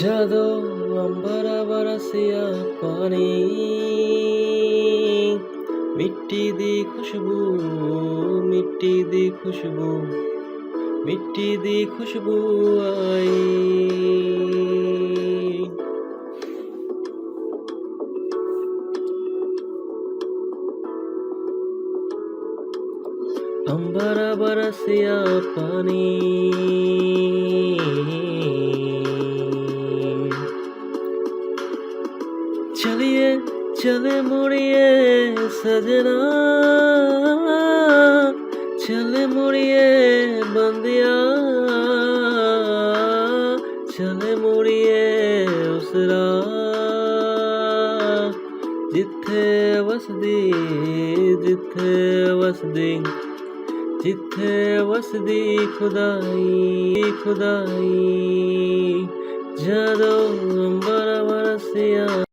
ਜਦੋਂ ਅੰਬਰ ਬਰਸਿਆ ਪਾਣੀ, ਮਿੱਟੀ ਦੀ ਖੁਸ਼ਬੂ, ਮਿੱਟੀ ਦੀ ਖੁਸ਼ਬੂ, ਮਿੱਟੀ ਦੀ ਖੁਸ਼ਬੂ ਆਈ। अंबर बरसिया पानी, चलिए चले मुड़िए सजना, चले मुड़िए बंदिया, चले मुड़िए उस राह जिथे वसदी, जिथे वसदी, जिथे वसदी खुदाई, खुदाई। ਜਦੋਂ ਅੰਬਰ ਬਰਸਿਆ